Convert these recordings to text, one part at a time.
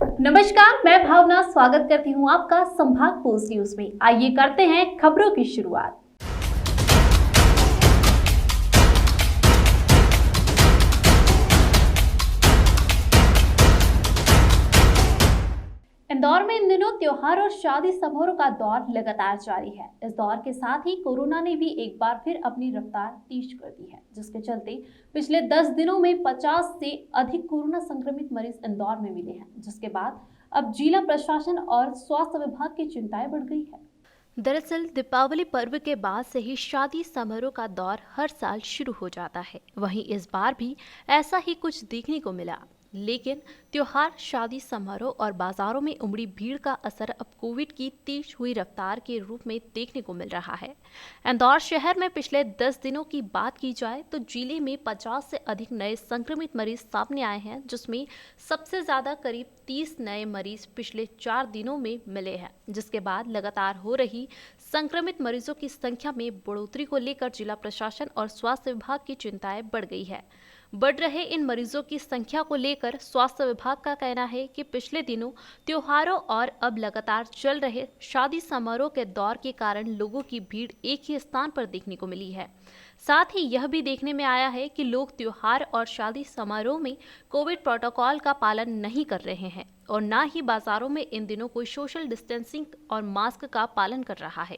नमस्कार, मैं भावना स्वागत करती हूँ आपका संभाग पोस्ट न्यूज में। आइए करते हैं खबरों की शुरुआत। इंदौर में इन दिनों त्योहार और शादी समारोह का दौर लगातार जारी है। इस दौर के साथ ही कोरोना ने भी एक बार फिर अपनी रफ्तार तेज कर दी है, जिसके चलते पिछले 10 दिनों में 50 से अधिक कोरोना संक्रमित मरीज इंदौर में मिले हैं, जिसके बाद अब जिला प्रशासन और स्वास्थ्य विभाग की चिंताएं बढ़ गई है। दरअसल दीपावली पर्व के बाद से ही शादी समारोह का दौर हर साल शुरू हो जाता है। वहीं इस बार भी ऐसा ही कुछ देखने को मिला, लेकिन त्योहार, शादी समारोह और बाजारों में उमड़ी भीड़ का असर अब कोविड की तेज हुई रफ्तार के रूप में देखने को मिल रहा है। इंदौर शहर में पिछले 10 दिनों की बात की जाए तो जिले में 50 से अधिक नए संक्रमित मरीज सामने आए हैं, जिसमें सबसे ज्यादा करीब 30 नए मरीज पिछले 4 दिनों में मिले हैं, जिसके बाद लगातार हो रही संक्रमित मरीजों की संख्या में बढ़ोतरी को लेकर जिला प्रशासन और स्वास्थ्य विभाग की चिंताएं बढ़ गई है। बढ़ रहे इन मरीजों की संख्या को लेकर स्वास्थ्य विभाग का कहना है कि पिछले दिनों त्योहारों और अब लगातार चल रहे शादी समारोह के दौर के कारण लोगों की भीड़ एक ही स्थान पर देखने को मिली है। साथ ही यह भी देखने में आया है कि लोग त्योहार और शादी समारोह में कोविड प्रोटोकॉल का पालन नहीं कर रहे हैं और ना ही बाजारों में इन दिनों कोई सोशल डिस्टेंसिंग और मास्क का पालन कर रहा है,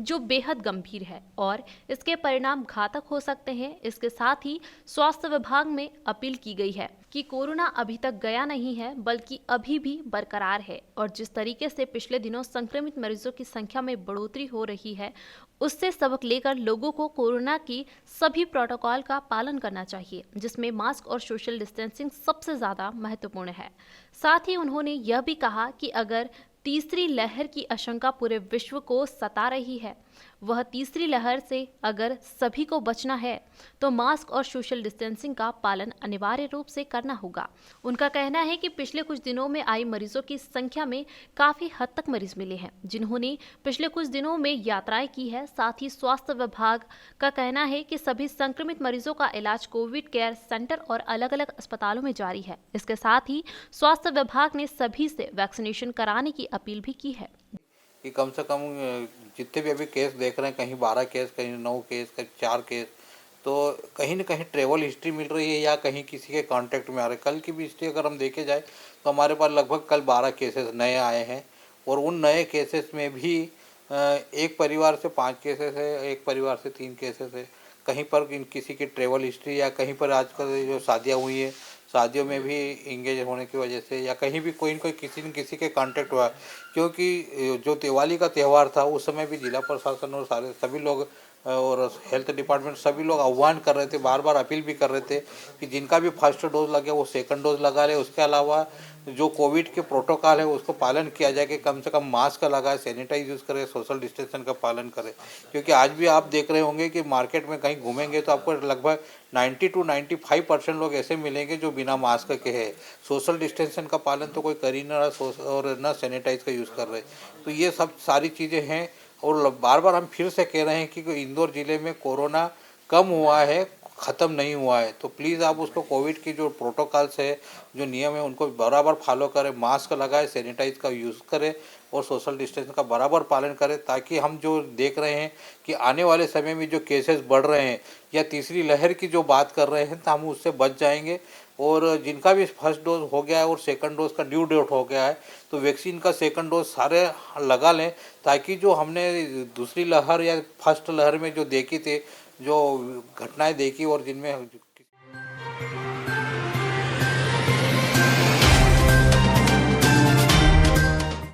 जो बेहद गंभीर है और इसके परिणाम घातक हो सकते हैं। इसके साथ ही स्वास्थ्य विभाग में अपील की गई है कि कोरोना अभी तक गया नहीं है, बल्कि अभी भी बरकरार है और जिस तरीके से पिछले दिनों संक्रमित मरीजों की संख्या में बढ़ोतरी हो रही है, उससे सबक लेकर लोगों को कोरोना की सभी प्रोटोकॉल का पालन करना चाहिए, जिसमें मास्क और सोशल डिस्टेंसिंग सबसे ज्यादा महत्वपूर्ण है। साथ ही उन्होंने यह भी कहा कि अगर तीसरी लहर की आशंका पूरे विश्व को सता रही है, वह तीसरी लहर से अगर सभी को बचना है तो मास्क और सोशल डिस्टेंसिंग का पालन अनिवार्य रूप से करना होगा। उनका कहना है कि पिछले कुछ दिनों में आई मरीजों की संख्या में काफी हद तक मरीज मिले हैं, जिन्होंने पिछले कुछ दिनों में यात्राएं की है। साथ ही स्वास्थ्य विभाग का कहना है कि सभी संक्रमित मरीजों का इलाज कोविड केयर सेंटर और अलग अलग अस्पतालों में जारी है। इसके साथ ही स्वास्थ्य विभाग ने सभी से वैक्सीनेशन कराने की अपील भी की है कि कम से कम जितने भी अभी केस देख रहे हैं, कहीं 12 केस, कहीं 9 केस, कहीं 4 केस, तो कहीं न कहीं ट्रैवल हिस्ट्री मिल रही है या कहीं किसी के कांटेक्ट में आ रहे हैं। कल की भी हिस्ट्री अगर हम देखे जाए तो हमारे पास लगभग कल 12 केसेस नए आए हैं और उन नए केसेस में भी एक परिवार से 5 केसेस है, एक परिवार से 3 केसेस है। कहीं पर किसी की ट्रैवल हिस्ट्री या कहीं पर आजकल जो शादियाँ हुई है, शादियों में भी इंगेज होने की वजह से या कहीं भी कोई न कोई किसी न किसी के कांटेक्ट हुआ। क्योंकि जो दिवाली का त्यौहार था उस समय भी जिला प्रशासन और सभी लोग और हेल्थ डिपार्टमेंट सभी लोग आह्वान कर रहे थे, बार बार अपील भी कर रहे थे कि जिनका भी फर्स्ट डोज लगे वो सेकंड डोज लगा ले। उसके अलावा जो कोविड के प्रोटोकॉल है उसको पालन किया जाए कि कम से कम मास्क लगाए, सैनिटाइज यूज़ करें, सोशल डिस्टेंसन का पालन करें। क्योंकि आज भी आप देख रहे होंगे कि मार्केट में कहीं घूमेंगे तो आपको लगभग 90 to 95% लोग ऐसे मिलेंगे जो बिना मास्क के हैं। सोशल डिस्टेंसन का पालन तो कोई कर ही ना रहा और ना सैनिटाइज का यूज़ कर रहे। तो ये सब सारी चीज़ें हैं और बार बार हम फिर से कह रहे हैं कि इंदौर ज़िले में कोरोना कम हुआ है, ख़त्म नहीं हुआ है। तो प्लीज़ आप उसको कोविड की जो प्रोटोकॉल्स है, जो नियम है, उनको बराबर फॉलो करें, मास्क लगाएं, सैनिटाइज का यूज़ करें और सोशल डिस्टेंस का बराबर पालन करें, ताकि हम जो देख रहे हैं कि आने वाले समय में जो केसेस बढ़ रहे हैं या तीसरी लहर की जो बात कर रहे हैं तो हम उससे बच जाएंगे। और जिनका भी फर्स्ट डोज हो गया है और सेकंड डोज का ड्यू डेट हो गया है तो वैक्सीन का सेकंड डोज सारे लगा लें, ताकि जो हमने दूसरी लहर या फर्स्ट लहर में जो देखी थी, जो घटनाएं देखी और जिनमें